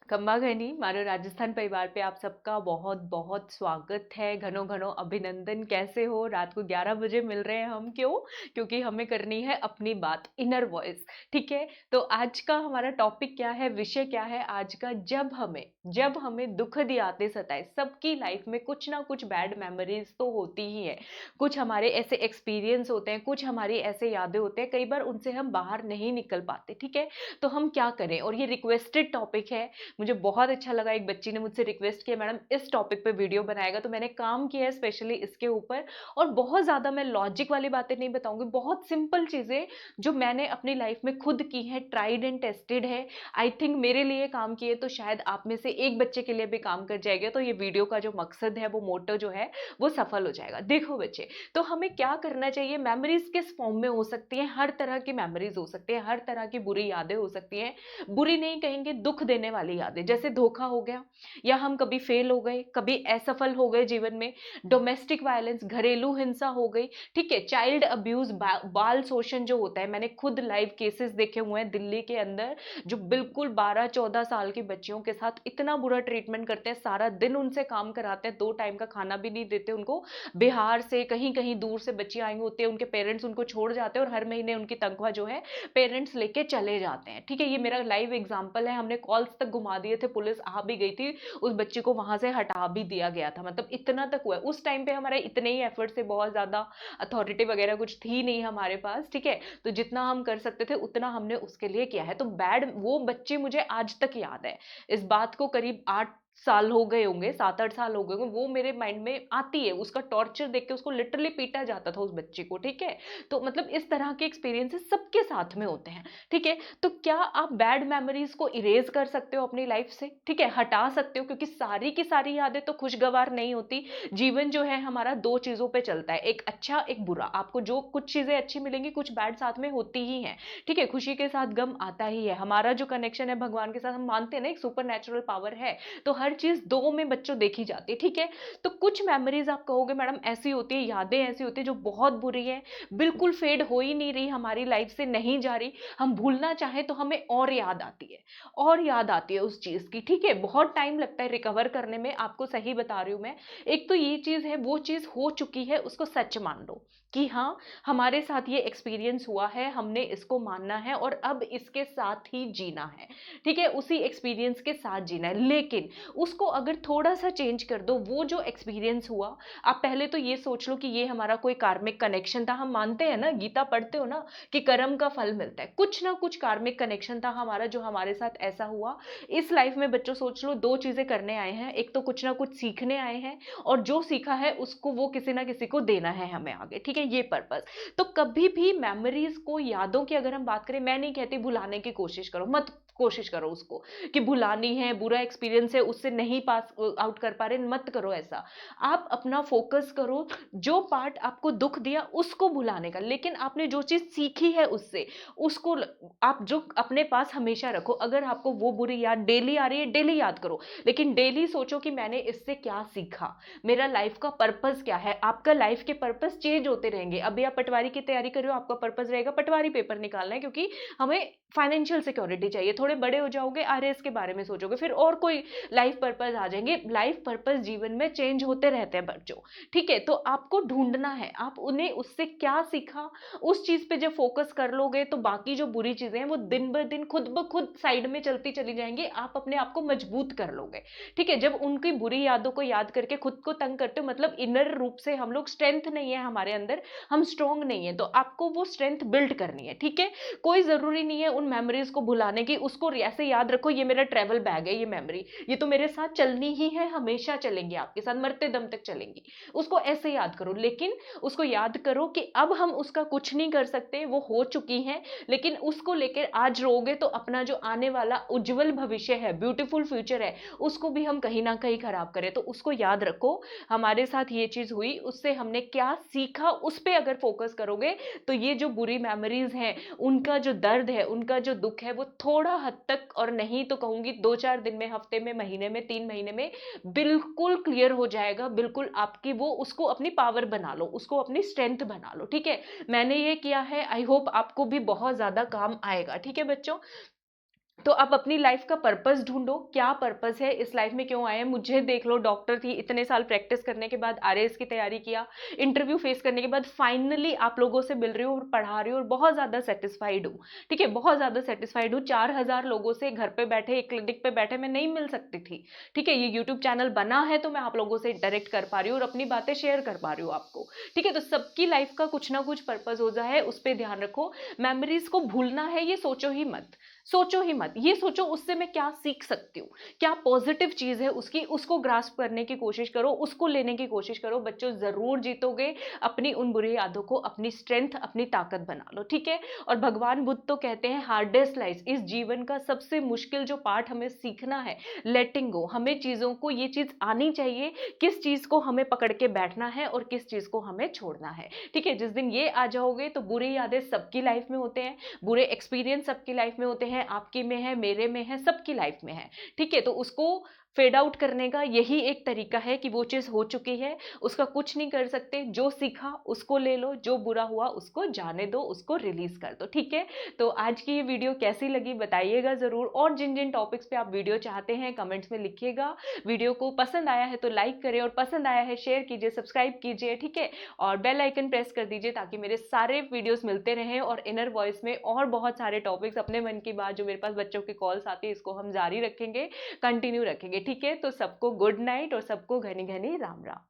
खम्मा घनी मारो राजस्थान परिवार पे आप सबका बहुत बहुत स्वागत है। घनो घनो अभिनंदन। कैसे हो? रात को 11 बजे मिल रहे हैं हम, क्यों? क्योंकि हमें करनी है अपनी बात, इनर वॉइस। ठीक है, तो आज का हमारा टॉपिक क्या है, विषय क्या है आज का? जब हमें दुखद यादें सताए। सबकी लाइफ में कुछ ना कुछ बैड मेमोरीज तो होती ही है। कुछ हमारे ऐसे एक्सपीरियंस होते हैं, कुछ हमारी ऐसे यादें होते हैं, कई बार उनसे हम बाहर नहीं निकल पाते। ठीक है, तो हम क्या करें? और ये रिक्वेस्टेड टॉपिक है। मुझे बहुत अच्छा लगा, एक बच्ची ने मुझसे रिक्वेस्ट किया, मैडम इस टॉपिक पे वीडियो बनाएगा, तो मैंने काम किया है स्पेशली इसके ऊपर। और बहुत ज्यादा मैं लॉजिक वाली बातें नहीं बताऊंगी, बहुत सिंपल चीजें जो मैंने अपनी लाइफ में खुद की है, ट्राइड एंड टेस्टेड है। आई थिंक मेरे लिए काम किए तो शायद आप में से एक बच्चे के लिए भी काम कर जाएगा। तो ये वीडियो का जो मकसद है, वो मोटो जो है, वो सफल हो जाएगा। देखो बच्चे, तो हमें क्या करना चाहिए? मेमोरीज किस फॉर्म में हो सकती हैं? हर तरह की मेमोरीज हो सकती है, हर तरह की बुरी यादें हो सकती हैं। बुरी नहीं कहेंगे, दुख देने वाली यादें, जैसे धोखा हो गया, या हम कभी फेल हो गए, कभी असफल हो गए जीवन में, डोमेस्टिक वायलेंस, घरेलू हिंसा हो गई। ठीक है, चाइल्ड अब्यूज, बाल शोषण जो होता है, मैंने खुद लाइव केसेस देखे हुए हैं दिल्ली के अंदर, जो बिल्कुल 12-14 साल की बच्चियों के साथ इतना बुरा ट्रीटमेंट करते हैं, सारा दिन उनसे काम कराते हैं, 2 टाइम का खाना भी नहीं देते उनको। बिहार से कहीं कहीं दूर से बच्चियां आई होती है, उनके पेरेंट्स उनको छोड़ जाते हैं, और हर महीने उनकी तनख्वाह जो है पेरेंट्स लेके चले जाते हैं। ठीक है, ये मेरा लाइव एग्जांपल है। हमने कॉल्स तक घुमा दिए थे, पुलिस आ भी गई थी, उस बच्ची को वहां से हटा भी दिया गया था। मतलब इतना तक हुआ है। उस टाइम पे हमारे इतने ही एफर्ट से, बहुत ज्यादा अथॉरिटी वगैरह कुछ थी नहीं हमारे पास। ठीक है, तो जितना हम कर सकते थे उतना हमने उसके लिए किया है। तो बैड, वो बच्ची मुझे आज तक याद है। इस बात को करीब 8 साल हो गए होंगे, 7-8 साल हो गए होंगे, वो मेरे माइंड में आती है। उसका टॉर्चर देख के, उसको लिटरली पीटा जाता था उस बच्ची को। ठीक है, तो मतलब इस तरह के एक्सपीरियंसेस सबके साथ में होते हैं। ठीक है, तो क्या आप बैड मेमोरीज को इरेज कर सकते हो अपनी लाइफ से? ठीक है, हटा सकते हो, क्योंकि सारी की सारी यादें तो खुशगवार नहीं होती। जीवन जो है हमारा दो चीजों पे चलता है, एक अच्छा एक बुरा। आपको जो कुछ चीजें अच्छी मिलेंगी, कुछ बैड साथ में होती ही है। ठीक है, खुशी के साथ गम आता ही है। हमारा जो कनेक्शन है भगवान के साथ, हम मानते हैं ना एक सुपर नेचुरल पावर है, तो हर चीज दो में बच्चों देखी जाती है। ठीक है, तो कुछ मेमोरीज आप कहोगे मैडम ऐसी होती है, यादें ऐसी होती है जो बहुत बुरी है, बिल्कुल फेड हो ही नहीं रही, हमारी लाइफ से नहीं जा रही, हम भूलना चाहें तो हमें और याद आती है, और याद आती है उस चीज की। ठीक है, बहुत टाइम लगता है रिकवर करने में, आपको सही बता रही हूं मैं। एक तो ये चीज है, वो चीज हो चुकी है, उसको सच मान लो कि हाँ, हमारे साथ ये एक्सपीरियंस हुआ है, हमने इसको मानना है और अब इसके साथ ही जीना है। ठीक है, उसी एक्सपीरियंस के साथ जीना है। लेकिन उसको अगर थोड़ा सा चेंज कर दो, वो जो एक्सपीरियंस हुआ, आप पहले तो ये सोच लो कि ये हमारा कोई कार्मिक कनेक्शन था। हम मानते हैं ना, गीता पढ़ते हो ना, कि कर्म का फल मिलता है। कुछ ना कुछ कार्मिक कनेक्शन था हमारा, जो हमारे साथ ऐसा हुआ। इस लाइफ में बच्चों सोच लो, दो चीजें करने आए हैं, एक तो कुछ ना कुछ सीखने आए हैं, और जो सीखा है उसको वो किसी ना किसी को देना है हमें आगे। ठीक है, ये पर्पस। तो कभी भी मेमोरीज को, यादों की अगर हम बात करें, मैं नहीं कहती भुलाने की कोशिश करो, मत कोशिश करो उसको कि भुलानी है, बुरा एक्सपीरियंस है, उससे नहीं पास आउट कर पा रहे, मत करो ऐसा। आप अपना फोकस करो, जो पार्ट आपको दुख दिया उसको भुलाने का, लेकिन आपने जो चीज सीखी है उससे, उसको आप जो अपने पास हमेशा रखो। अगर आपको वो बुरी याद डेली आ रही है, डेली याद करो, लेकिन डेली सोचो कि मैंने इससे क्या सीखा, मेरा लाइफ का पर्पस क्या है। आपका लाइफ के पर्पस चेंज होते रहेंगे। अभी आप पटवारी की तैयारी कर रहे हो, आपका पर्पस रहेगा पटवारी पेपर निकालना है, क्योंकि हमें फाइनेंशियल सिक्योरिटी चाहिए। थोड़े बड़े हो जाओगे, आरएएस के बारे में सोचोगे, फिर और कोई लाइफ पर्पस आ जाएंगे। लाइफ पर्पस जीवन में चेंज होते रहते हैं बच्चों। ठीक है, तो आपको ढूंढना है, आप उन्हें उससे क्या सीखा, उस चीज पे जब फोकस कर लोगे, तो बाकी जो बुरी चीजें हैं वो दिन ब दिन खुद ब खुद साइड में चलती चली जाएंगी। आप अपने आप को मजबूत कर लोगे। ठीक है, जब उनकी बुरी यादों को याद करके खुद को तंग करते हो, मतलब इनर रूप से हम लोग, स्ट्रेंथ नहीं है हमारे अंदर, हम स्ट्रांग नहीं है, तो आपको वो स्ट्रेंथ बिल्ड करनी है। ठीक है, कोई जरूरी नहीं है उन मेमोरीज को भुलाने की, उसको ऐसे याद रखो, ये मेरा ट्रेवल बैग है, ये मेमोरी, ये तो मेरे साथ चलनी ही है, हमेशा चलेंगी, आपके साथ मरते दम तक चलेंगी। उसको ऐसे याद करो, लेकिन उसको याद करो कि अब हम उसका कुछ नहीं कर सकते, वो हो चुकी है। लेकिन उसको लेकर आज रोगे तो अपना जो आने वाला उज्जवल भविष्य है, ब्यूटीफुल फ्यूचर है, उसको भी हम कहीं ना कहीं खराब करें। तो उसको याद रखो, हमारे साथ ये चीज हुई, उससे हमने क्या सीखा, उस पर अगर फोकस करोगे, तो ये जो बुरी मेमोरीज हैं, उनका जो दर्द है, उनका जो दुख है, वो थोड़ा हद तक, और नहीं तो कहूंगी 2-4 दिन में, हफ्ते में, महीने में, 3 महीने में बिल्कुल क्लियर हो जाएगा। बिल्कुल आपकी वो, उसको अपनी पावर बना लो, उसको अपनी स्ट्रेंथ बना लो। ठीक है, मैंने ये किया है, आई होप आपको भी बहुत ज्यादा काम आएगा। ठीक है बच्चों, तो आप अपनी लाइफ का पर्पस ढूंढो, क्या पर्पस है, इस लाइफ में क्यों आए हैं। मुझे देख लो, डॉक्टर थी, इतने साल प्रैक्टिस करने के बाद आरएएस की तैयारी किया, इंटरव्यू फेस करने के बाद फाइनली आप लोगों से मिल रही हूँ और पढ़ा रही हूँ और बहुत ज्यादा सेटिस्फाइड हूँ। ठीक है, बहुत ज्यादा सेटिस्फाइड हूँ। 4,000 लोगों से घर पे बैठे, एक क्लिनिक पे बैठे मैं नहीं मिल सकती थी। ठीक है, ये यूट्यूब चैनल बना है तो मैं आप लोगों से इंटरेक्ट कर पा रही हूँ और अपनी बातें शेयर कर पा रही हूँ आपको। ठीक है, तो सबकी लाइफ का कुछ ना कुछ पर्पस होता है, उस पर ध्यान रखो। मेमोरीज को भूलना है ये सोचो ही मत, सोचो ही मत। ये सोचो उससे मैं क्या सीख सकती हूँ, क्या पॉजिटिव चीज है उसकी, उसको ग्रास्प करने की कोशिश करो, उसको लेने की कोशिश करो। बच्चों जरूर जीतोगे। अपनी उन बुरी यादों को अपनी स्ट्रेंथ, अपनी ताकत बना लो। ठीक है, और भगवान बुद्ध तो कहते हैं हार्डेस्ट लाइफ, इस जीवन का सबसे मुश्किल जो पार्ट हमें सीखना है, लेटिंग गो। हमें चीजों को, ये चीज आनी चाहिए, किस चीज को हमें पकड़ के बैठना है और किस चीज को हमें छोड़ना है। ठीक है, जिस दिन ये आ जाओगे तो बुरी यादें सबकी लाइफ में होते हैं, बुरे एक्सपीरियंस सबकी लाइफ में होते हैं, आपकी में है, मेरे में है, सबकी लाइफ में है। ठीक है, तो उसको फेड आउट करने का यही एक तरीका है कि वो चीज हो चुकी है, उसका कुछ नहीं कर सकते। जो सीखा उसको ले लो, जो बुरा हुआ उसको जाने दो, उसको रिलीज कर दो। ठीक है, तो आज की ये वीडियो कैसी लगी बताइएगा जरूर, और जिन जिन टॉपिक्स पे आप वीडियो चाहते हैं कमेंट्स में लिखिएगा। वीडियो को पसंद आया है तो लाइक करें, और पसंद आया है शेयर कीजिए, सब्सक्राइब कीजिए। ठीक है, और बेल आइकन प्रेस कर दीजिए ताकि मेरे सारे वीडियोस मिलते रहें। और इनर वॉइस में और बहुत सारे टॉपिक्स, अपने मन की बात जो मेरे पास बच्चों के कॉल्स आती है, इसको हम जारी रखेंगे, कंटिन्यू रखेंगे। ठीक है, तो सबको गुड नाइट और सबको घनी घनी राम राम।